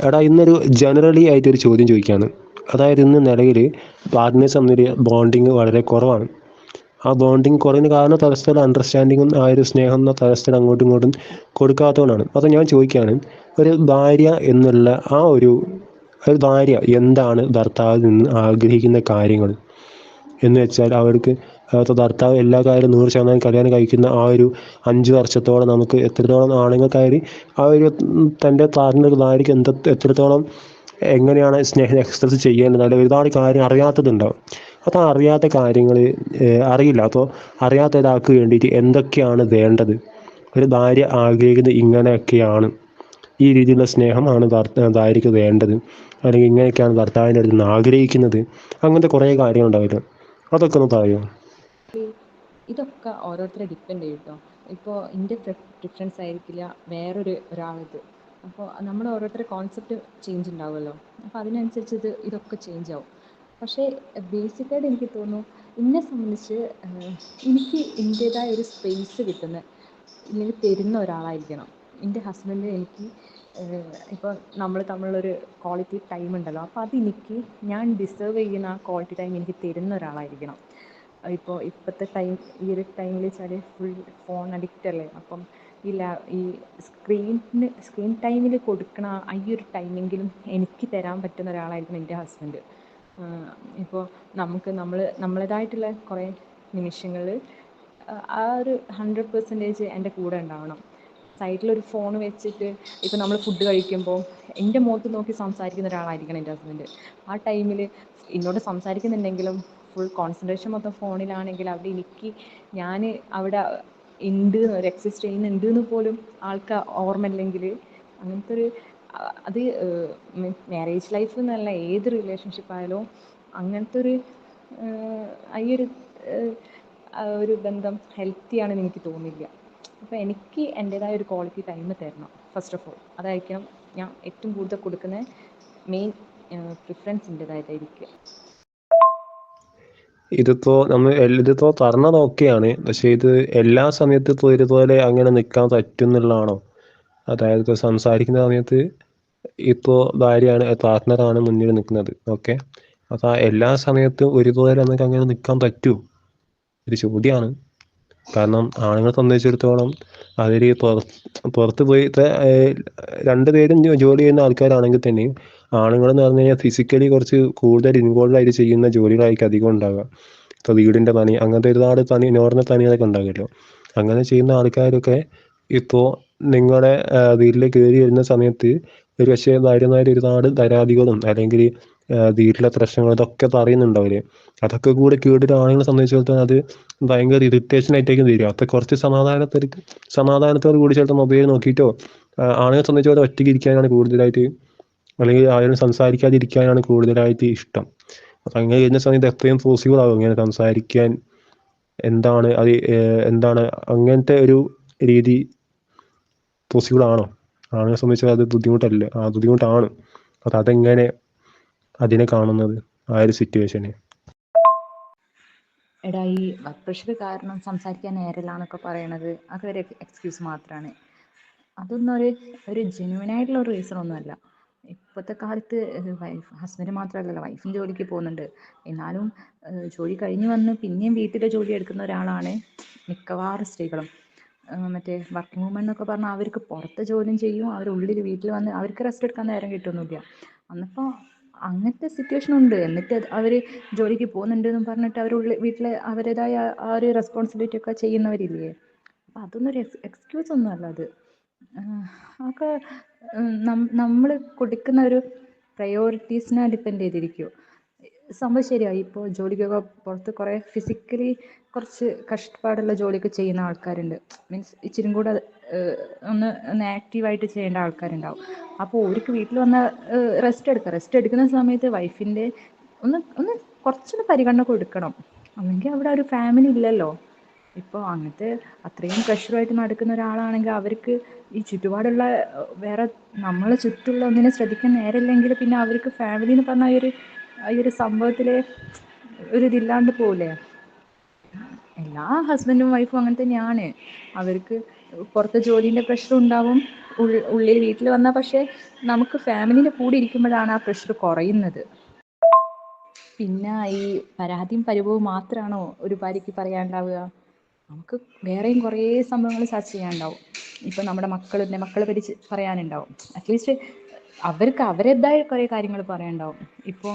എടാ, ഇന്നൊരു ജനറലി ആയിട്ടൊരു ചോദ്യം ചോദിക്കുകയാണ്. അതായത് ഇന്ന് നിലവിൽ പാർട്ട്നേഴ്സ് തമ്മിൽ ബോണ്ടിങ് വളരെ കുറവാണ്. ആ ബോണ്ടിങ് കുറയുന്ന കാരണം പരസ്പരം അണ്ടർസ്റ്റാൻഡിങ്ങും ആ ഒരു സ്നേഹം പരസ്പരം അങ്ങോട്ടും ഇങ്ങോട്ടും കൊടുക്കാത്തതുകൊണ്ടാണ്. അപ്പോൾ ഞാൻ ചോദിക്കുകയാണ്, ഒരു ഭാര്യ എന്നുള്ള ഒരു ഭാര്യ എന്താണ് ഭർത്താവിൽ നിന്ന് ആഗ്രഹിക്കുന്ന കാര്യങ്ങൾ എന്ന് വെച്ചാൽ, അവർക്ക് അവിടുത്തെ ഭർത്താവ് എല്ലാ കാര്യവും 100% കല്യാണം കഴിക്കുന്ന ആ ഒരു 5 വർഷത്തോളം നമുക്ക് എത്രത്തോളം ആണുങ്ങൾക്കായി തൻ്റെ പാർട്ട്ണർ ഭാര്യയ്ക്ക് എത്രത്തോളം എങ്ങനെയാണ് സ്നേഹം എക്സ്പ്രസ് ചെയ്യേണ്ടത്, അല്ലെങ്കിൽ ഒരുപാട് കാര്യം അറിയാത്തതുണ്ടാവും. അപ്പോൾ അറിയാത്ത കാര്യങ്ങൾ അറിയില്ല. അപ്പോൾ അറിയാത്ത ഒരാൾക്ക് വേണ്ടിയിട്ട് എന്തൊക്കെയാണ് വേണ്ടത്, ഒരു ഭാര്യ ആഗ്രഹിക്കുന്നത് ഇങ്ങനെയൊക്കെയാണ്, ഈ രീതിയിലുള്ള സ്നേഹമാണ് ഭാര്യയ്ക്ക് വേണ്ടത്, അല്ലെങ്കിൽ ഇങ്ങനെയൊക്കെയാണ് ഭർത്താവിൻ്റെ അടുത്ത് നിന്ന് ആഗ്രഹിക്കുന്നത്, അങ്ങനത്തെ കുറേ കാര്യങ്ങളുണ്ടാവില്ല. അതൊക്കെ ഒന്ന് പറയുമോ? ഇതൊക്കെ ഓരോരുത്തരെ ഡിപ്പെൻഡ് ചെയ്യും കേട്ടോ. ഇപ്പോൾ എൻ്റെ പ്രിഫറൻസ് ആയിരിക്കില്ല ഒരാളത്. അപ്പോൾ നമ്മൾ ഓരോരുത്തരുടെ കോൺസെപ്റ്റ് ചേഞ്ച് ഉണ്ടാവുമല്ലോ. അപ്പോൾ അതിനനുസരിച്ച് ഇതൊക്കെ ചേഞ്ച് ആവും. പക്ഷേ ബേസിക്കായിട്ട് എനിക്ക് തോന്നുന്നു, എന്നെ സംബന്ധിച്ച് എനിക്ക് എൻ്റേതായ ഒരു സ്പേസ് കിട്ടുന്ന ഇല്ലെങ്കിൽ തരുന്ന ഒരാളായിരിക്കണം എൻ്റെ ഹസ്ബൻഡ്. എനിക്ക് ഇപ്പോൾ നമ്മൾ തമ്മിലുള്ളൊരു ക്വാളിറ്റി ടൈം ഉണ്ടല്ലോ, അപ്പോൾ അതെനിക്ക് ഞാൻ ഡിസേർവ് ചെയ്യുന്ന ആ ക്വാളിറ്റി ടൈം എനിക്ക് തരുന്ന ഒരാളായിരിക്കണം. ഇപ്പോഴത്തെ ഈ ഒരു ടൈമിൽ വെച്ചാൽ ഫുൾ ഫോൺ അഡിക്റ്റ് അല്ലേ. അപ്പം ഈ സ്ക്രീൻ ടൈമിൽ കൊടുക്കണ ഈ ഒരു ടൈമെങ്കിലും എനിക്ക് തരാൻ പറ്റുന്ന ഒരാളായിരിക്കും എൻ്റെ ഹസ്ബൻഡ്. ഇപ്പോൾ നമ്മളേതായിട്ടുള്ള കുറേ നിമിഷങ്ങളിൽ ആ ഒരു 100% എൻ്റെ കൂടെ ഉണ്ടാവണം. സൈഡിലൊരു ഫോൺ വെച്ചിട്ട് ഇപ്പോൾ നമ്മൾ ഫുഡ് കഴിക്കുമ്പോൾ എൻ്റെ മുഖത്ത് നോക്കി സംസാരിക്കുന്ന ഒരാളായിരിക്കണം എൻ്റെ ഹസ്ബൻഡ്. ആ ടൈമിൽ എന്നോട് സംസാരിക്കുന്നുണ്ടെങ്കിലും ഫുൾ കോൺസെൻട്രേഷൻ മൊത്തം ഫോണിലാണെങ്കിൽ ഞാൻ അവിടെ ഉണ്ട്, ഒരു എക്സിസ്റ്റ് ചെയ്യുന്നുണ്ട് എന്ന് പോലും ആൾക്ക് ഓർമ്മയില്ലെങ്കിൽ, അങ്ങനത്തെ ഒരു അത് മാരേജ് ലൈഫ് എന്നല്ല, ഏത് റിലേഷൻഷിപ്പ് ആയാലും അങ്ങനത്തെ ഒരു ബന്ധം ഹെൽത്തി ആണെന്ന് എനിക്ക് തോന്നില്ല. അപ്പോൾ എനിക്ക് എൻ്റേതായ ഒരു ക്വാളിറ്റി ടൈം തരണം ഫസ്റ്റ് ഓഫ് ഓൾ. അതായിരിക്കണം ഞാൻ ഏറ്റവും കൂടുതൽ കൊടുക്കുന്ന മെയിൻ പ്രിഫറൻസ് എൻ്റേതായിട്ടായിരിക്കുക. ഇതിപ്പോൾ പറഞ്ഞത് ഓക്കെയാണ്, പക്ഷേ ഇത് എല്ലാ സമയത്തും ഇപ്പോൾ ഇതുപോലെ അങ്ങനെ നിൽക്കാൻ പറ്റും എന്നുള്ളതാണോ? അതായത് ഇപ്പോൾ സംസാരിക്കുന്ന സമയത്ത് ഇപ്പോൾ ഭാര്യയാണ്, പാർട്ട്ണറാണ് മുന്നിൽ നിൽക്കുന്നത്, ഓക്കെ. അപ്പോൾ എല്ലാ സമയത്തും ഒരുപോലെ നമുക്ക് അങ്ങനെ നിൽക്കാൻ പറ്റുമോ? ഒരു ചോദ്യമാണ്. കാരണം ആണുങ്ങളെ സംബന്ധിച്ചിടത്തോളം അവർ പുറത്ത് പോയി രണ്ടുപേരും ജോലി ചെയ്യുന്ന ആൾക്കാരാണെങ്കിൽ തന്നെയും ആണുങ്ങളെന്ന് പറഞ്ഞു കഴിഞ്ഞാൽ ഫിസിക്കലി കുറച്ച് കൂടുതൽ ഇൻവോൾവ് ആയിട്ട് ചെയ്യുന്ന ജോലികളായിരിക്കും അധികം ഉണ്ടാകുക. ഇപ്പോൾ വീടിൻ്റെ പണി, അങ്ങനത്തെ ഒരുപാട് നോർമൽ പണികളൊക്കെ ഉണ്ടാകുമല്ലോ. അങ്ങനെ ചെയ്യുന്ന ആൾക്കാരൊക്കെ ഇപ്പോൾ നിങ്ങളുടെ വീട്ടിൽ കയറി വരുന്ന സമയത്ത് ഒരു പക്ഷേ ഭാര്യമാർ ഒരുപാട് പരാതികളും അല്ലെങ്കിൽ വീട്ടിലെ പ്രശ്നങ്ങൾ ഇതൊക്കെ പറയുന്നുണ്ടാവും. അതൊക്കെ കൂടെ കേട്ടിട്ട് ആണുങ്ങളെ സംബന്ധിച്ചിടത്തോളം അത് ഭയങ്കര ഇറിറ്റേഷൻ ആയിട്ടേക്കും വരിക. അപ്പോൾ കുറച്ച് സമാധാനത്തോട് കൂടി ചിലപ്പോൾ മൊബൈൽ നോക്കിയിട്ടോ, ആണുങ്ങളെ സംബന്ധിച്ചോളം ഒറ്റയ്ക്ക് ഇരിക്കാനാണ് കൂടുതലായിട്ട്, അല്ലെങ്കിൽ ആരും സംസാരിക്കാതിരിക്കാനാണ് കൂടുതലായിട്ട് ഇഷ്ടം. അപ്പം അങ്ങനെ വരുന്ന സമയത്ത് എപ്പോഴും പോസിബിൾ ആകും ഇങ്ങനെ സംസാരിക്കാൻ? എന്താണ് അങ്ങനത്തെ ഒരു രീതി പോസിബിൾ ആണോ? ആണുങ്ങളെ സംബന്ധിച്ചാൽ അത് ബുദ്ധിമുട്ടാണ്. അപ്പം അതെങ്ങനെ അതിനെ കാണുന്നത്, ആ ഒരു സിറ്റുവേഷനെ? എടാ, ഈ വർക്ക് പ്രഷർ കാരണം സംസാരിക്കാൻ നേരില്ല എന്നൊക്കെ പറയണത് അതൊക്കെ ഒരു എക്സ്ക്യൂസ് മാത്രമാണ്. അതൊന്നും ഒരു ജെന്യുവനായിട്ടുള്ള ഒരു റീസൺ ഒന്നുമല്ല. ഇപ്പോഴത്തെ കാലത്ത് ഹസ്ബൻഡ് മാത്രമല്ലല്ലോ, വൈഫും ജോലിക്ക് പോകുന്നുണ്ട്. എന്നാലും ജോലി കഴിഞ്ഞ് വന്ന് പിന്നെയും വീട്ടിലെ ജോലി എടുക്കുന്ന ഒരാളാണ് മിക്കവാറും സ്ത്രീകളും. മറ്റേ വർക്കിംഗ് വുമൺ എന്നൊക്കെ പറഞ്ഞാൽ അവർക്ക് പുറത്ത് ജോലിയും ചെയ്യും, അവരുള്ളിൽ വീട്ടിൽ വന്ന് അവർക്ക് റെസ്റ്റ് എടുക്കാൻ നേരം കിട്ടുന്നില്ല. അന്നിപ്പോൾ അങ്ങനത്തെ സിറ്റുവേഷൻ ഉണ്ട്. എന്നിട്ട് അവർ ജോലിക്ക് പോകുന്നുണ്ടെന്നും പറഞ്ഞിട്ട് വീട്ടിൽ അവരുടേതായ ആ ഒരു റെസ്പോൺസിബിലിറ്റി ഒക്കെ ചെയ്യുന്നവരില്ലേ. അപ്പം അതൊന്നും ഒരു എക്സ്ക്യൂസ് ഒന്നുമല്ല അത്. അതൊക്കെ നമ്മൾ കൊടുക്കുന്ന ഒരു പ്രയോറിറ്റീസിനെ ഡിപ്പെൻഡ് ചെയ്തിരിക്കും. സംഭവം ശരിയായി. ഇപ്പോൾ ജോലിക്കൊക്കെ പുറത്ത് കുറേ ഫിസിക്കലി കുറച്ച് കഷ്ടപ്പാടുള്ള ജോലിയൊക്കെ ചെയ്യുന്ന ആൾക്കാരുണ്ട്. മീൻസ് ഇച്ചിരി കൂടെ ഒന്ന് ആക്റ്റീവായിട്ട് ചെയ്യേണ്ട ആൾക്കാരുണ്ടാവും. അപ്പോൾ അവർക്ക് വീട്ടിൽ വന്ന് റെസ്റ്റ് എടുക്കുന്ന സമയത്ത് വൈഫിൻ്റെ ഒന്ന് കുറച്ചൊന്ന് പരിഗണന കൊടുക്കണം. അല്ലെങ്കിൽ അവിടെ ഒരു ഫാമിലി ഇല്ലല്ലോ. ഇപ്പോൾ അങ്ങനത്തെ അത്രയും പ്രഷറുമായിട്ട് നടക്കുന്ന ഒരാളാണെങ്കിൽ അവർക്ക് ഈ ചുറ്റുപാടുള്ള വേറെ നമ്മളെ ചുറ്റുള്ള ഒന്നിനെ ശ്രദ്ധിക്കാൻ നേരമില്ലെങ്കിൽ പിന്നെ അവർക്ക് ഫാമിലി എന്ന് പറഞ്ഞ ഈ ഒരു സംഭവത്തിൽ ഇതില്ലാണ്ട് പോവില്ലേ. എല്ലാ ഹസ്ബൻഡും വൈഫും അങ്ങനെ തന്നെയാണ്. അവർക്ക് പുറത്ത് ജോലീൻ്റെ പ്രഷറും ഉണ്ടാവും, ഉള്ളിൽ വീട്ടിൽ വന്നാൽ പക്ഷേ നമുക്ക് ഫാമിലിൻ്റെ കൂടെ ഇരിക്കുമ്പോഴാണ് ആ പ്രഷർ കുറയുന്നത്. പിന്നെ ഈ പരാതിയും പരിഭവവും മാത്രമാണോ ഒരു ഭാര്യയ്ക്ക് പറയാനുണ്ടാവുക? നമുക്ക് വേറെയും കുറേ സംഭവങ്ങൾ ചർച്ച ചെയ്യാനുണ്ടാവും. ഇപ്പം നമ്മുടെ മക്കളെ പറ്റി പറയാനുണ്ടാവും. അറ്റ്ലീസ്റ്റ് അവർക്ക് അവരുടേതായ കുറേ കാര്യങ്ങൾ പറയാനുണ്ടാവും. ഇപ്പോൾ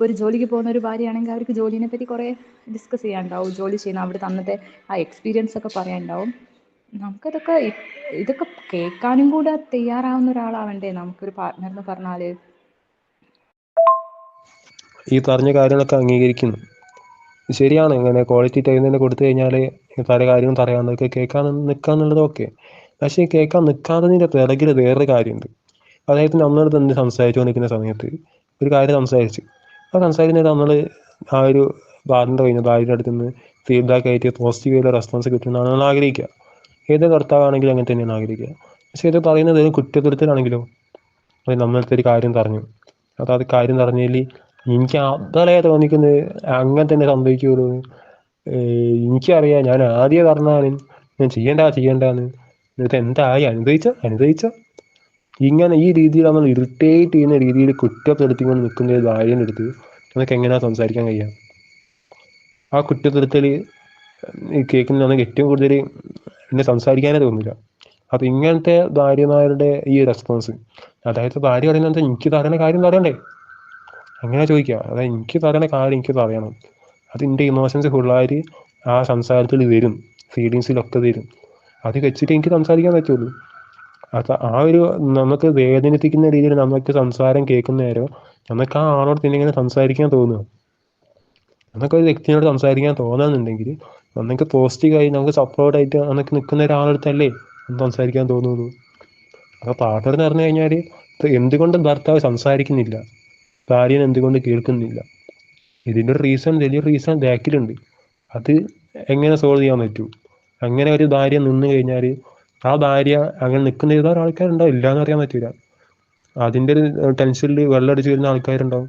ഒരു ജോലിക്ക് പോകുന്ന ഒരു ഭാര്യയാണെങ്കിൽ അവർക്ക് ജോലിനെ പറ്റി കുറേ ഡിസ്കസ് ചെയ്യാനുണ്ടാവും. ജോലി ചെയ്യുന്ന അവിടുത്തെ അന്നത്തെ ആ എക്സ്പീരിയൻസ് ഒക്കെ പറയാനുണ്ടാവും. ഇതൊക്കെ കേൾക്കാനും കൂടെ തയ്യാറാവുന്ന ഒരാളാവണ്ടേ നമുക്കൊരു പാർട്ട്ണർ എന്ന് പറഞ്ഞാൽ. ഈ പറഞ്ഞ കാര്യങ്ങളൊക്കെ അംഗീകരിക്കുന്നു. ശരിയാണ്, ഇങ്ങനെ ക്വാളിറ്റി ടൈം തന്നെ കൊടുത്തു കഴിഞ്ഞാൽ പല കാര്യവും പറയാവുന്നതൊക്കെ കേൾക്കാൻ നിൽക്കുക എന്നുള്ളത് ഓക്കെ. പക്ഷേ കേൾക്കാൻ നിൽക്കാത്തതിൻ്റെ പിറകിൽ വേറൊരു കാര്യമുണ്ട്. അതായത് നമ്മളടുത്ത് എന്ത് സംസാരിച്ചുകൊണ്ടിരിക്കുന്ന സമയത്ത് ഒരു കാര്യം സംസാരിച്ചു, ആ സംസാരിക്കുന്നത് നമ്മൾ ആ ഒരു ഭാര്യയുടെ അടുത്ത് നിന്ന് ഫീഡ്ബാക്ക് ആയിട്ട് പോസിറ്റീവായിട്ടുള്ള റെസ്പോൺസ് കിട്ടുന്നതാണ് നമ്മൾ ആഗ്രഹിക്കുക. ഏത് ഭർത്താവാണെങ്കിലും അങ്ങനെ തന്നെയാണ് ആഗ്രഹിക്കുക. പക്ഷേ ഇത് പറയുന്നത് കുറ്റപ്പെടുത്തലാണെങ്കിലോ, അത് നമ്മളടുത്ത് ഒരു കാര്യം പറഞ്ഞു, അത് കാര്യം പറഞ്ഞതിൽ എനിക്ക് അതളേ തോന്നിക്കുന്നത് അങ്ങനെ തന്നെ സംഭവിക്കുള്ളൂ. എനിക്കറിയാം, ഞാൻ ആദ്യം പറഞ്ഞാണ് ഞാൻ ചെയ്യണ്ടെന്ന്, എന്നിട്ട് എന്തായി അനുഭവിച്ച ഇങ്ങനെ ഈ രീതിയിൽ നമ്മൾ ഇറിറ്റേറ്റ് ചെയ്യുന്ന രീതിയിൽ കുറ്റപ്പെടുത്തിക്കൊണ്ട് നിൽക്കുന്ന ഒരു ഭാര്യൻ്റെ അടുത്ത് നമുക്ക് എങ്ങനെയാണ് സംസാരിക്കാൻ കഴിയുക? ആ കുറ്റപ്പെടുത്തൽ കേൾക്കുന്ന നമുക്ക് ഏറ്റവും കൂടുതൽ എന്നെ സംസാരിക്കാനേ തോന്നില്ല. അപ്പം ഇങ്ങനത്തെ ഭാര്യമാരുടെ ഈ റെസ്പോൺസ്, അതായത് ഭാര്യ പറയുന്നത് എനിക്ക് തരണ കാര്യം പറയണ്ടേ, അങ്ങനെ ചോദിക്കുക. അതായത് എനിക്ക് തരണ കാര്യം എനിക്ക് പറയണം. അതിൻ്റെ ഇമോഷൻസ് ഫുള്ളായിട്ട് ആ സംസാരത്തിൽ വരും, ഫീലിങ്സിലൊക്കെ വരും. അത് വെച്ചിട്ട് എനിക്ക് സംസാരിക്കാൻ പറ്റുള്ളൂ. അത് ആ ഒരു നമുക്ക് വേദനിപ്പിക്കുന്ന രീതിയിൽ നമുക്ക് സംസാരം കേൾക്കുന്ന നേരം നമുക്ക് ആ ആളോട് പിന്നെ ഇങ്ങനെ സംസാരിക്കാൻ തോന്നുക. നമുക്കൊരു വ്യക്തിയോട് സംസാരിക്കാൻ തോന്നുന്നുണ്ടെങ്കിൽ നമുക്ക് പോസിറ്റീവായി നമുക്ക് സപ്പോർട്ടായിട്ട് നമുക്ക് നിൽക്കുന്ന ഒരാളടുത്തല്ലേ സംസാരിക്കാൻ തോന്നുള്ളൂ. അപ്പോൾ പാർട്ട്ണർ പറഞ്ഞു കഴിഞ്ഞാൽ ഇപ്പോൾ എന്തുകൊണ്ട് ഭർത്താവ് സംസാരിക്കുന്നില്ല, ഭാര്യനെ എന്തുകൊണ്ട് കേൾക്കുന്നില്ല, ഇതിൻ്റെ ഒരു വലിയൊരു റീസൺ ബാക്കിലുണ്ട്. അത് എങ്ങനെ സോൾവ് ചെയ്യാൻ പറ്റൂ? അങ്ങനെ ഒരു ഭാര്യ നിന്ന് കഴിഞ്ഞാൽ ആ ഭാര്യ അങ്ങനെ നിൽക്കുന്ന ഏതോ ആൾക്കാരുണ്ടാവും, ഇല്ലയെന്ന് പറയാൻ പറ്റില്ല. അതിൻ്റെ ഒരു ടെൻഷനിൽ വെള്ളമടിച്ച് വരുന്ന ആൾക്കാരുണ്ടാവും,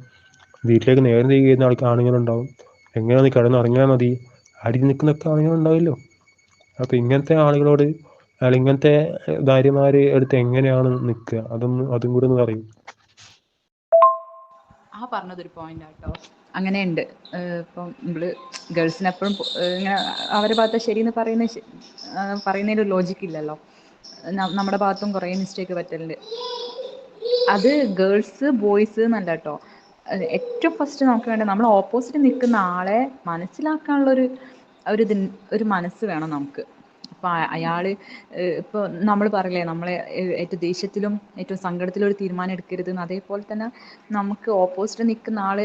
വീട്ടിലേക്ക് നേരം തിരികെ വരുന്ന ആണുങ്ങളുണ്ടാവും. എങ്ങനെ നീ കിടന്നുറങ്ങിയാൽ മതി അടി നിൽക്കുന്നൊക്കെ ആണുങ്ങളുണ്ടാവില്ലോ. അപ്പോൾ ഇങ്ങനത്തെ ആളുകളോട് അല്ലെങ്കിൽ ഇങ്ങനത്തെ ഭാര്യമാർ അടുത്ത് എങ്ങനെയാണ് നിൽക്കുക, അതും കൂടെ ഒന്ന് പറയും. ആ പറഞ്ഞതൊരു പോയിന്റ് ആട്ടോ. അങ്ങനെയുണ്ട്. ഇപ്പം നമ്മൾ ഗേൾസിന് എപ്പോഴും ഇങ്ങനെ അവരുടെ ഭാഗത്ത് ശരിയെന്ന് പറയുന്നതിൽ ലോജിക്ക് ഇല്ലല്ലോ. നമ്മുടെ ഭാഗത്തും കുറേ മിസ്റ്റേക്ക് പറ്റലുണ്ട്. അത് ഗേൾസ് ബോയ്സ് എന്നല്ല കേട്ടോ. ഏറ്റവും ഫസ്റ്റ് നമുക്ക് വേണ്ടത് നമ്മൾ ഓപ്പോസിറ്റ് നിൽക്കുന്ന ആളെ മനസ്സിലാക്കാനുള്ളൊരു ഒരു മനസ്സ് വേണം നമുക്ക്. അപ്പോൾ അയാൾ ഇപ്പോൾ നമ്മൾ പറയില്ലേ, നമ്മളെ ഏറ്റവും ദേഷ്യത്തിലും ഏറ്റവും സങ്കടത്തിലും ഒരു തീരുമാനം എടുക്കരുതെന്ന്, അതേപോലെ തന്നെ നമുക്ക് ഓപ്പോസിറ്റ് നിൽക്കുന്ന ആൾ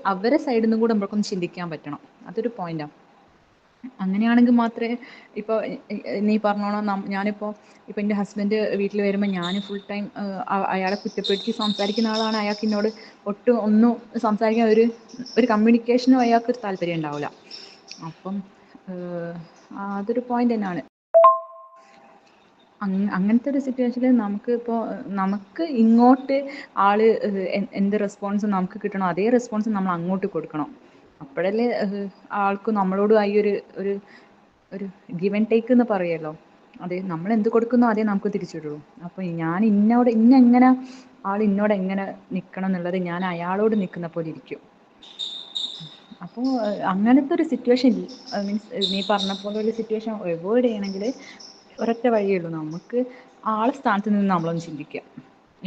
അവരെ സൈഡിൽ നിന്നും കൂടെ നമുക്കൊന്ന് ചിന്തിക്കാൻ പറ്റണം. അതൊരു പോയിന്റാണ്. അങ്ങനെയാണെങ്കിൽ മാത്രമേ ഇപ്പോൾ നീ പറഞ്ഞോണം. ഞാനിപ്പോൾ എൻ്റെ ഹസ്ബൻഡ് വീട്ടിൽ വരുമ്പോൾ ഞാൻ ഫുൾ ടൈം അയാളെ കുറ്റപ്പെടുത്തി സംസാരിക്കുന്ന ആളാണ്. അയാൾക്ക് എന്നോട് ഒന്നും സംസാരിക്കാൻ ഒരു കമ്മ്യൂണിക്കേഷനും അയാൾക്കൊരു താല്പര്യം ഉണ്ടാവില്ല. അപ്പം അതൊരു പോയിന്റ് തന്നെയാണ്. അങ്ങനത്തെ ഒരു സിറ്റുവേഷനിൽ നമുക്ക് ഇങ്ങോട്ട് എന്ത് റെസ്പോൺസ് നമുക്ക് കിട്ടണോ അതേ റെസ്പോൺസ് നമ്മൾ അങ്ങോട്ട് കൊടുക്കണം. അപ്പോഴല്ലേ ആൾക്ക് നമ്മളോടും ആയി ഒരു ഒരു ഗിവ് ആൻഡ് ടേക്ക് എന്ന് പറയുമല്ലോ, അതെ, നമ്മൾ എന്ത് കൊടുക്കുന്നോ അതേ നമുക്ക് തിരിച്ചിടുള്ളൂ. അപ്പോൾ ഇന്നെങ്ങനെ ആൾ എന്നോട് എങ്ങനെ നിൽക്കണം എന്നുള്ളത് ഞാൻ അയാളോട് നിൽക്കുന്ന പോലെ ഇരിക്കും. അപ്പോൾ അങ്ങനത്തെ ഒരു സിറ്റുവേഷൻ മീൻസ് നീ പറഞ്ഞ പോലെ ഒരു സിറ്റുവേഷൻ അവോയ്ഡ് ചെയ്യണമെങ്കിൽ ഒരൊറ്റ വഴിയേ ഉള്ളൂ. നമുക്ക് ആളെ സ്ഥാനത്ത് നിന്ന് നമ്മളൊന്ന് ചിന്തിക്കുക.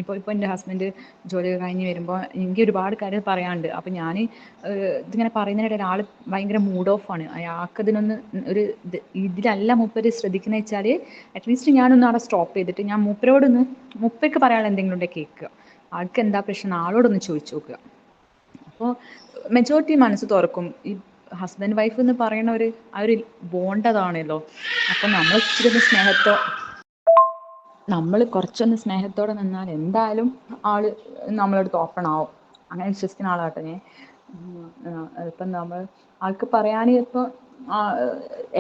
ഇപ്പോൾ എൻ്റെ ഹസ്ബൻഡ് ജോലി കഴിഞ്ഞ് വരുമ്പോൾ എനിക്ക് ഒരുപാട് കാര്യം പറയാനുണ്ട്. അപ്പോൾ ഞാൻ ഇതിങ്ങനെ പറയുന്നതിനിടയിൽ ആൾ ഭയങ്കര മൂഡ് ഓഫാണ്. അയാൾക്കതിനൊന്ന് ഇതിലല്ല മൂപ്പര് ശ്രദ്ധിക്കുന്നത് വെച്ചാൽ അറ്റ്ലീസ്റ്റ് ഞാനൊന്ന് അവിടെ സ്റ്റോപ്പ് ചെയ്തിട്ട് ഞാൻ മൂപ്പർക്ക് പറയാനുള്ള എന്തെങ്കിലും ഉണ്ടെങ്കിൽ കേൾക്കുക. ആൾക്ക് എന്താ പ്രശ്നം ആളോടൊന്ന് ചോദിച്ചു നോക്കുക. അപ്പോൾ മെജോറിറ്റി മനസ്സ് തുറക്കും. ഈ ഹസ്ബൻഡ് വൈഫ് എന്ന് പറയുന്ന ആ ഒരു ബോണ്ട് അതാണല്ലോ. അപ്പം നമ്മൾ കുറച്ചൊന്ന് സ്നേഹത്തോടെ നിന്നാൽ എന്തായാലും ആൾ നമ്മളടുത്ത് ഓപ്പൺ ആവും. അങ്ങനെ വിശ്വസിക്കുന്ന ആളാട്ടോ ഞാൻ. ഇപ്പം ആൾക്ക് പറയാൻ ഇപ്പോൾ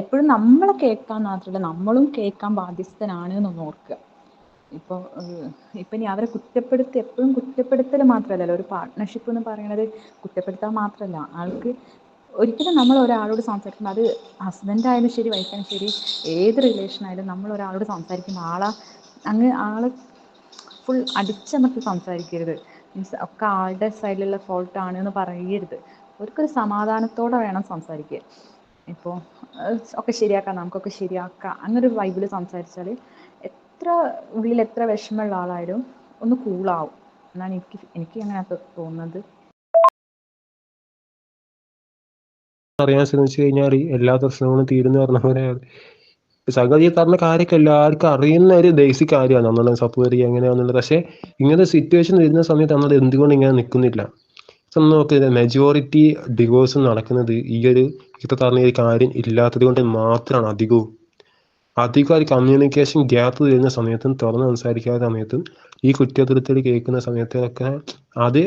എപ്പോഴും നമ്മളെ കേൾക്കാൻ മാത്രമല്ല നമ്മളും കേൾക്കാൻ ബാധ്യസ്ഥനാണ് എന്നൊന്ന് ഓർക്കുക. ഇപ്പോൾ ഇനി അവരെ എപ്പോഴും കുറ്റപ്പെടുത്തൽ മാത്രമല്ലല്ലോ. ഒരു പാർട്ട്ണർഷിപ്പ് എന്ന് പറയുന്നത് കുറ്റപ്പെടുത്താൻ മാത്രമല്ല. ആൾക്ക് ഒരിക്കലും നമ്മൾ ഒരാളോട് സംസാരിക്കുമ്പോൾ അത് ഹസ്ബൻഡായാലും ശരി വൈഫായാലും ശരി ഏത് റിലേഷനായാലും നമ്മൾ ഒരാളോട് സംസാരിക്കുമ്പോൾ ആളെ ഫുൾ അടിച്ചമർത്തി സംസാരിക്കരുത്. മീൻസ് ഒക്കെ ആളുടെ സൈഡിലുള്ള ഫോൾട്ടാണ് എന്ന് പറയരുത്. അവർക്കൊരു സമാധാനത്തോടെ വേണം സംസാരിക്കാൻ. ഇപ്പോൾ ഒക്കെ ശരിയാക്കാം, നമുക്കൊക്കെ ശരിയാക്കാം അങ്ങനൊരു വൈബിൽ സംസാരിച്ചാൽ എത്ര ഉള്ളിൽ എത്ര വിഷമമുള്ള ആളായാലും ഒന്ന് കൂളാവും എന്നാണ് എനിക്ക് അങ്ങനെ തോന്നുന്നത്. അറിയാൻ ശ്രമിച്ചു കഴിഞ്ഞാൽ എല്ലാ പ്രശ്നങ്ങളും തീരുന്ന പറഞ്ഞ പോലെ സംഗതി പറഞ്ഞ കാര്യമൊക്കെ എല്ലാവർക്കും അറിയുന്ന ഒരു ബേസിക് കാര്യമാണ് നമ്മൾ സപ്പോർട്ട് ചെയ്യുക എങ്ങനെയാണെന്നുള്ളത്. പക്ഷേ ഇങ്ങനത്തെ സിറ്റുവേഷൻ വരുന്ന സമയത്ത് നമ്മൾ എന്തുകൊണ്ട് ഇങ്ങനെ നിൽക്കുന്നില്ല? നോക്ക്, മെജോറിറ്റി ഡിവോഴ്സ് നടക്കുന്നത് ഇപ്പൊ പറഞ്ഞ ഒരു കാര്യം ഇല്ലാത്തത് കൊണ്ട് മാത്രമാണ്. അധികം ഒരു കമ്മ്യൂണിക്കേഷൻ ഗ്യാപ്പ് വരുന്ന സമയത്തും തുറന്ന് സംസാരിക്കാത്ത സമയത്തും ഈ കുറ്റകൃത്യത്തിൽ കേൾക്കുന്ന സമയത്തൊക്കെ അത്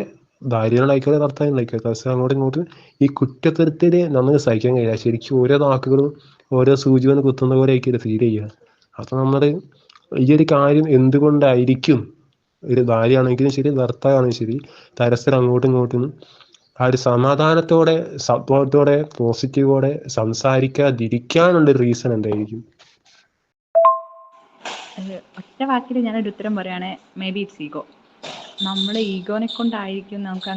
ഭാര്യയോടായിക്കോട്ടെ ഭർത്താവിനോടായിക്കോട്ടെ പക്ഷേ അങ്ങോട്ടും ഇങ്ങോട്ടും ഈ കുറ്റകൃത്യത്തിൽ നമുക്ക് സഹിക്കാൻ കഴിയില്ല. ശരിക്കും ഓരോ വാക്കുകളും ഓരോ സൂചി കൊണ്ട് കുത്തുന്ന പോലെ ആയിരിക്കും ഫീൽ ചെയ്യുക. അപ്പൊ നമ്മൾ ഈ ഒരു കാര്യം എന്തുകൊണ്ടായിരിക്കും ഒരു ഭാര്യയാണെങ്കിലും ശരി ഭർത്താവാണെങ്കിലും ശരി പരസ്പരം അങ്ങോട്ടും ഇങ്ങോട്ടും ആ ഒരു സമാധാനത്തോടെ സപ്പോർട്ടോടെ പോസിറ്റീവോടെ സംസാരിക്കാതിരിക്കാനുള്ളൊരു റീസൺ എന്തായിരിക്കും? ഒറ്റ വാക്കിൽ ഞാനൊരു ഉത്തരം പറയുകയാണെ മേ ബി ഇറ്റ്സ് ഈഗോ. നമ്മുടെ ഈഗോനെ കൊണ്ടായിരിക്കും നമുക്ക്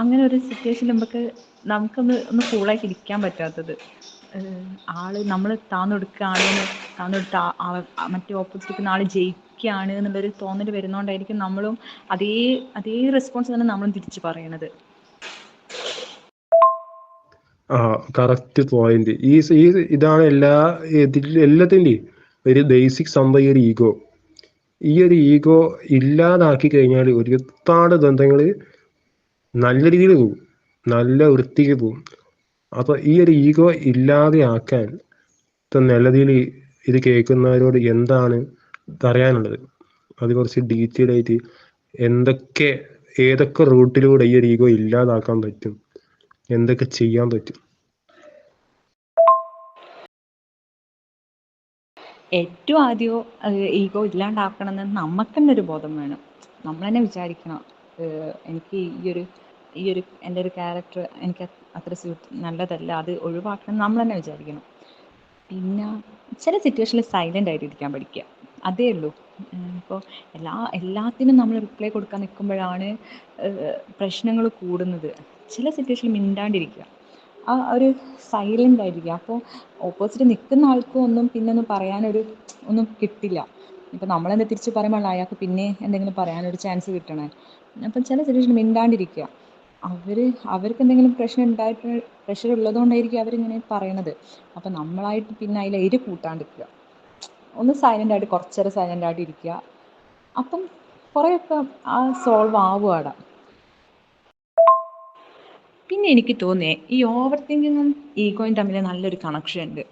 അങ്ങനെ ഒരു സിറ്റുവേഷനിൽ നമുക്കൊന്ന് കൂളായിട്ട് ഇരിക്കാൻ പറ്റാത്തത്. നമ്മൾ താന്നെടുത്ത മറ്റേ ഓപ്പോസിറ്റ് നിൽക്കുന്ന ആൾ ജയിക്കുകയാണ് എന്നുള്ളൊരു തോന്നൽ വരുന്നതുകൊണ്ടായിരിക്കും നമ്മളും അതേ റെസ്പോൺസ് തന്നെ നമ്മളും തിരിച്ച് പറയണത്. Correct point. ഇതാണ് എല്ലാത്തിൻ്റെയും ഒരു ബേസിക് സംഭവം, ഈ ഒരു ഈഗോ ഇല്ലാതാക്കി കഴിഞ്ഞാൽ ഒരുപാട് ബന്ധങ്ങൾ നല്ല രീതിയിൽ പോകും, നല്ല വൃത്തിക്ക് പോകും. അപ്പൊ ഈ ഒരു ഈഗോ ഇല്ലാതെ ആക്കാൻ ഇപ്പം നിലവിൽ ഇത് കേൾക്കുന്നവരോട് എന്താണ് പറയാനുള്ളത്? അത് കുറച്ച് ഡീറ്റെയിൽ ആയിട്ട് ഏതൊക്കെ റൂട്ടിലൂടെ ഈ ഒരു ഈഗോ ഇല്ലാതാക്കാൻ പറ്റും, എന്തൊക്കെ ചെയ്യാൻ പറ്റും? ഏറ്റവും ആദ്യം ഈഗോ ഇല്ലാണ്ടാക്കണമെന്ന് നമുക്ക് തന്നെ ഒരു ബോധം വേണം. നമ്മൾ തന്നെ വിചാരിക്കണം എനിക്ക് ഈ ഒരു എൻ്റെ ഒരു ക്യാരക്ടർ എനിക്ക് അത്ര നല്ലതല്ല, അത് ഒഴിവാക്കണം നമ്മൾ തന്നെ വിചാരിക്കണം. പിന്നെ ചില സിറ്റുവേഷനിൽ സൈലൻ്റ് ആയിട്ട് ഇരിക്കാൻ പഠിക്കുക, അതേ ഉള്ളൂ. ഇപ്പോൾ എല്ലാത്തിനും നമ്മൾ റിപ്ലൈ കൊടുക്കാൻ നിൽക്കുമ്പോഴാണ് പ്രശ്നങ്ങൾ കൂടുന്നത്. ചില സിറ്റുവേഷനിൽ മിണ്ടാണ്ടിരിക്കുക, ആ ഒരു സൈലൻ്റ് ആയിരിക്കുക. അപ്പോൾ ഓപ്പോസിറ്റ് നിൽക്കുന്ന ആൾക്കും ഒന്നും ഒന്നും കിട്ടില്ല. ഇപ്പം നമ്മളെന്നെ തിരിച്ച് പറയുമ്പോൾ അയാൾക്ക് പിന്നെ എന്തെങ്കിലും പറയാനൊരു ചാൻസ് കിട്ടണേ. അപ്പം ചില സിറ്റുവേഷൻ മിണ്ടാണ്ടിരിക്കുക. അവർക്ക് എന്തെങ്കിലും പ്രഷർ ഉള്ളതുകൊണ്ടായിരിക്കും അവരിങ്ങനെ പറയണത്. അപ്പം നമ്മളായിട്ട് പിന്നെ അതിൽ കൂട്ടാണ്ടിരിക്കുക, ഒന്ന് സൈലൻ്റായിട്ട് കുറച്ച് നേരം സൈലൻ്റായിട്ട് ഇരിക്കുക. അപ്പം കുറേയൊക്കെ സോൾവ് ആവുകയാണ്. പിന്നെ എനിക്ക് തോന്നിയേ ഈ ഓവർ തിങ്കിങ്ങും ഈഗോയും തമ്മിൽ നല്ലൊരു കണക്ഷൻ ഉണ്ട്.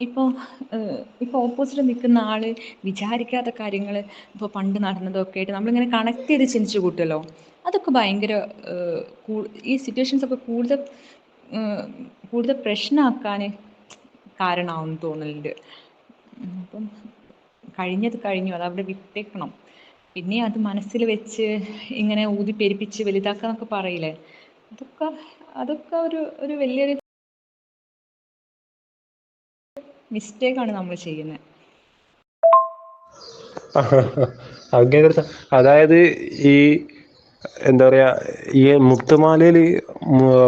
ഇപ്പോൾ ഓപ്പോസിറ്റ് നിൽക്കുന്ന ആൾ വിചാരിക്കാത്ത കാര്യങ്ങൾ ഇപ്പോൾ പണ്ട് നടന്നതൊക്കെ ആയിട്ട് നമ്മളിങ്ങനെ കണക്ട് ചെയ്ത് ചിന്തിച്ച് കൂട്ടുമല്ലോ. അതൊക്കെ ഭയങ്കര ഈ സിറ്റുവേഷൻസൊക്കെ കൂടുതൽ പ്രശ്നമാക്കാൻ കാരണമാവുമെന്ന് തോന്നലുണ്ട്. അപ്പം കഴിഞ്ഞത് കഴിഞ്ഞു, അതവിടെ വിട്ടേക്കണം. പിന്നെ അത് മനസ്സിൽ വെച്ച് ഇങ്ങനെ ഊതിപ്പെരിപ്പിച്ച് വലുതാക്കാന്നൊക്കെ പറയില്ലേ, അതൊക്കെ ഒരു വലിയൊരു മിസ്റ്റേക്കാണ് നമ്മൾ ചെയ്യുന്നത്. അങ്ങനെ അതായത് ഈ എന്താ പറയാ, ഈ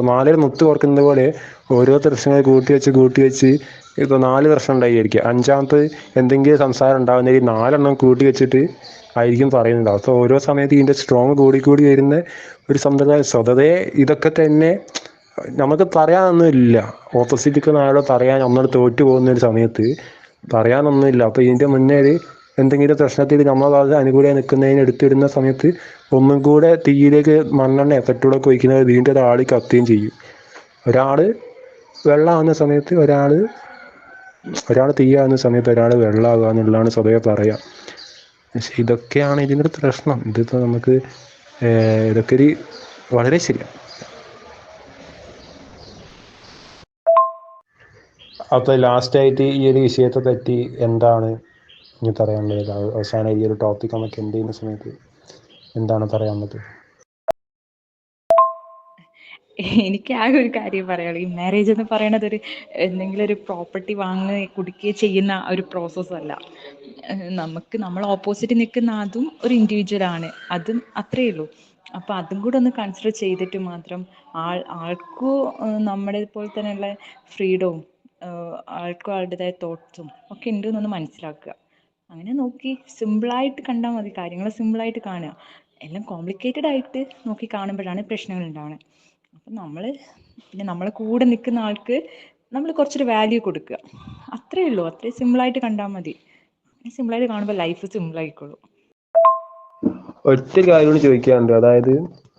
മാലയിൽ മുത്ത് കോർക്കുന്നത് പോലെ ഓരോ പ്രശ്നങ്ങൾ കൂട്ടി വെച്ച് ഇപ്പൊ 4 പ്രശ്നം ഉണ്ടായിരിക്കുക, 5ാമത്തെ എന്തെങ്കിലും സംസാരം ഉണ്ടാകുന്നെങ്കിൽ 4 കൂട്ടി വെച്ചിട്ട് ആയിരിക്കും പറയുന്നുണ്ടാവും. അപ്പോൾ ഓരോ സമയത്ത് ഇതിന്റെ സ്ട്രോങ് കൂടി വരുന്ന ഒരു സമ്പ്രദായം. സ്വതവേ ഇതൊക്കെ തന്നെ നമുക്ക് പറയാനൊന്നുമില്ല. ഓപ്പോസിറ്റ് നാളെ പറയാൻ നമ്മൾ തോറ്റു പോകുന്ന ഒരു സമയത്ത് പറയാനൊന്നുമില്ല. അപ്പൊ ഇതിന്റെ മുന്നേ എന്തെങ്കിലും പ്രശ്നത്തിൽ നമ്മൾ അത് അനുകൂലമായി നിൽക്കുന്നതിന് എടുത്തിടുന്ന സമയത്ത് ഒന്നും കൂടെ തീയിലേക്ക് മണ്ണെണ്ണ പെട്രോളൊക്കെ ഒഴിക്കുന്നത് വീണ്ടും ഒരാൾ കത്തുകയും ചെയ്യും. ഒരാൾ വെള്ളമാകുന്ന സമയത്ത് ഒരാൾ തീയാകുന്ന സമയത്ത് ഒരാൾ വെള്ളമാകുക എന്നുള്ളതാണ് സ്വതവേ പറയാം. പക്ഷെ ഇതൊക്കെയാണ് ഇതിൻ്റെ ഒരു പ്രശ്നം. ഇതിപ്പോൾ നമുക്ക് ഇതൊക്കെ ഒരു വളരെ ശരിയാണ്. അപ്പോൾ ലാസ്റ്റായിട്ട് ഈ ഒരു വിഷയത്തെ പറ്റി എന്താണ് ഇനി പറയാനുള്ളത്? അവസാനം ഈ ഒരു ടോപ്പിക് നമുക്ക് എന്ത് ചെയ്യുന്ന സമയത്ത് എന്താണ് പറയാനുള്ളത്? എനിക്ക് ആകെ ഒരു കാര്യം പറയാനുള്ളൂ. ഈ മാരേജ് എന്ന് പറയണത് എന്തെങ്കിലും ഒരു പ്രോപ്പർട്ടി വാങ്ങുകയോ കുടിക്കുകയോ ചെയ്യുന്ന ഒരു പ്രോസസ്സല്ല. നമുക്ക് നമ്മൾ ഓപ്പോസിറ്റ് നിൽക്കുന്ന അതും ഒരു ഇൻഡിവിജ്വൽ ആണ്. അതും അത്രയേ ഉള്ളൂ. അപ്പോൾ അതും കൂടെ ഒന്ന് കൺസിഡർ ചെയ്തിട്ട് മാത്രം ആൾക്കും നമ്മളെ പോലെ തന്നെയുള്ള ഫ്രീഡവും ആൾക്കും ആളുടേതായ തോട്ട്സും ഒക്കെ ഉണ്ട് എന്നൊന്ന് മനസ്സിലാക്കുക. അങ്ങനെ നോക്കി സിമ്പിളായിട്ട് കണ്ടാൽ മതി. കാര്യങ്ങൾ സിമ്പിളായിട്ട് കാണുക. എല്ലാം കോംപ്ലിക്കേറ്റഡ് ആയിട്ട് നോക്കി കാണുമ്പോഴാണ് പ്രശ്നങ്ങൾ ഉണ്ടാവുന്നത്. അപ്പം പിന്നെ നമ്മളെ കൂടെ നിൽക്കുന്ന ആൾക്ക് നമ്മൾ കുറച്ചൊരു വാല്യൂ കൊടുക്കുക. അത്രയേ ഉള്ളൂ. അത്രയും സിമ്പിളായിട്ട് കണ്ടാൽ മതി. സിമ്പിളായിട്ട് കാണുമ്പോൾ ലൈഫ് സിമ്പിളായിക്കോളും. ഒറ്റ കാര്യം കൂടി ചോദിക്കാനുണ്ട്. അതായത്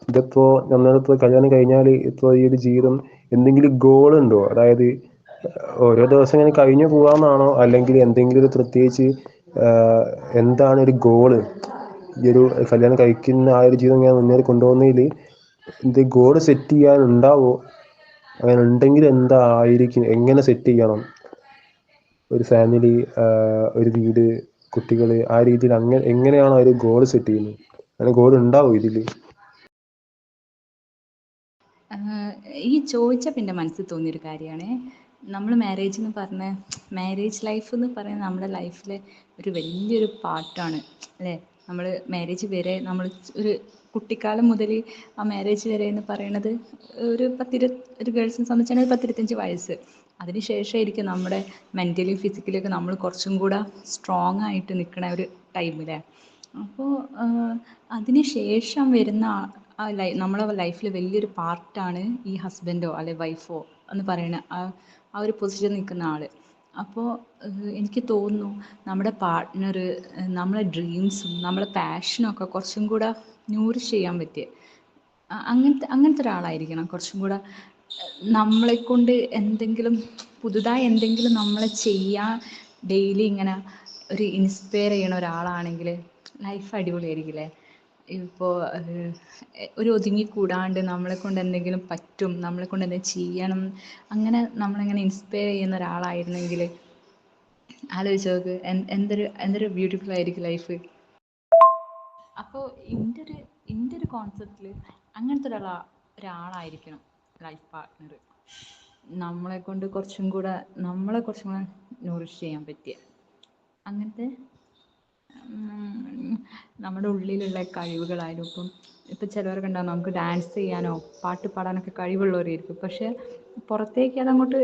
ഇതിപ്പോ നമ്മളിപ്പോ കല്യാണം കഴിഞ്ഞാൽ ഇപ്പോ ഈ ഒരു ജീവിതം എന്തെങ്കിലും ഗോൾ ഉണ്ടോ? അതായത് ഓരോ ദിവസം ഇങ്ങനെ കഴിഞ്ഞു പോകാമെന്നാണോ, അല്ലെങ്കിൽ എന്തെങ്കിലും ഒരു പ്രത്യേകിച്ച് എന്താണ് ഒരു ഗോള് ഈ ഒരു കല്യാണം കഴിക്കുന്ന ആ ഒരു ജീവിതം ഞാൻ മുന്നേറി കൊണ്ടുപോകുന്നതിൽ എന്ത് ഗോള് സെറ്റ് ചെയ്യാനുണ്ടാവോ? അങ്ങനെ ഉണ്ടെങ്കിൽ എന്തായിരിക്കും, എങ്ങനെ സെറ്റ് ചെയ്യണം ഒരു ഫാമിലി, ഒരു വീട്, കുട്ടികൾ, ആ രീതിയിൽ എങ്ങനെയാണോ ഒരു ഗോൾ സെറ്റ് ചെയ്യുന്നത്? അങ്ങനെ ഗോൾ ഉണ്ടാവും ഇതില്? ഈ ചോദിച്ച പിന്നെ മനസ്സിൽ തോന്നിയൊരു കാര്യമാണ്, നമ്മൾ മാരേജ് ലൈഫ് എന്ന് പറയുന്നത് നമ്മുടെ ലൈഫിലെ ഒരു വലിയൊരു പാർട്ടാണ് അല്ലേ. നമ്മൾ മാരേജ് വരെ നമ്മൾ ഒരു കുട്ടിക്കാലം മുതൽ ആ മാരേജ് വരെ എന്ന് പറയുന്നത് ഒരു ഗേൾസിനെ സംബന്ധിച്ചാണെങ്കിൽ 10-25 വയസ്സ്. അതിന് ശേഷമായിരിക്കും നമ്മുടെ മെൻ്റലി ഫിസിക്കലി ഒക്കെ നമ്മൾ കുറച്ചും കൂടെ സ്ട്രോങ് ആയിട്ട് നിൽക്കണ ഒരു ടൈമില്ലേ. അപ്പോൾ അതിന് ശേഷം വരുന്ന നമ്മളെ ലൈഫിൽ വലിയൊരു പാർട്ടാണ് ഈ ഹസ്ബൻഡോ അല്ലെ വൈഫോ എന്ന് പറയുന്ന ആ ഒരു പൊസിഷൻ നിൽക്കുന്ന ആൾ. അപ്പോൾ എനിക്ക് തോന്നുന്നു നമ്മുടെ പാർട്ട്ണർ നമ്മളെ ഡ്രീംസും നമ്മളെ പാഷനും ഒക്കെ കുറച്ചും കൂടെ ന്യൂറിഷ് ചെയ്യാൻ പറ്റിയ അങ്ങനത്തെ ഒരാളായിരിക്കണം. കുറച്ചും കൂടെ നമ്മളെ കൊണ്ട് പുതുതായി എന്തെങ്കിലും നമ്മളെ ചെയ്യാൻ ഡെയിലി ഇങ്ങനെ ഒരു ഇൻസ്പയർ ചെയ്യണ ഒരാളാണെങ്കിൽ ലൈഫ് അടിപൊളിയായിരിക്കില്ലേ. ഇപ്പോൾ ഒരു ഒതുങ്ങിക്കൂടാണ്ട് നമ്മളെ കൊണ്ട് എന്തെങ്കിലും പറ്റും, നമ്മളെ കൊണ്ട് എന്തെങ്കിലും ചെയ്യണം, അങ്ങനെ നമ്മളിങ്ങനെ ഇൻസ്പയർ ചെയ്യുന്ന ഒരാളായിരുന്നെങ്കിൽ ആലോചിച്ച് നോക്ക്, എന്തൊരു ബ്യൂട്ടിഫുൾ ആയിരിക്കും ലൈഫ്. അപ്പോൾ എൻ്റെ ഒരു കോൺസെപ്റ്റിൽ അങ്ങനത്തെ ഒരാളായിരിക്കണം ലൈഫ് പാർട്ട്ണർ. നമ്മളെ കുറച്ചും കൂടെ നൂറിഷ് ചെയ്യാൻ പറ്റിയ അങ്ങനത്തെ നമ്മുടെ ഉള്ളിലുള്ള കഴിവുകളായാലും ഇപ്പം ചിലവരൊക്കെ ഉണ്ടാകും, നമുക്ക് ഡാൻസ് ചെയ്യാനോ പാട്ട് പാടാനൊക്കെ കഴിവുള്ളവരായിരിക്കും, പക്ഷെ പുറത്തേക്ക് അങ്ങോട്ട്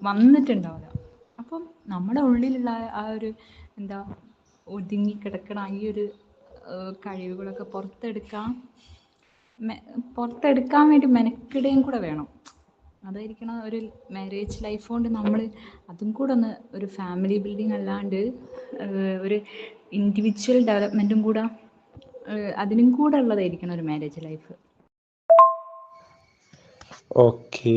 വന്നിട്ടുണ്ടാവില്ല. അപ്പം നമ്മുടെ ഉള്ളിലുള്ള ആ ഒരു ഒതുങ്ങിക്കിടക്കണ ഈ ഒരു കഴിവുകളൊക്കെ പുറത്തെടുക്കാൻ വേണ്ടി മെനക്കിടുകയും കൂടെ വേണം. അതായിരിക്കണം ഒരു മാരേജ് ലൈഫ് കൊണ്ട് നമ്മൾ അതും കൂടെ ഒരു ഫാമിലി ബിൽഡിംഗ് അല്ലാണ്ട് ഒരു ഇൻഡിവിജ്വൽ ഡെവലപ്മെൻറ്റും കൂടെ അതിനും കൂടെ ഉള്ളതായിരിക്കണം ഒരു മാരേജ് ലൈഫ്. ഓക്കേ.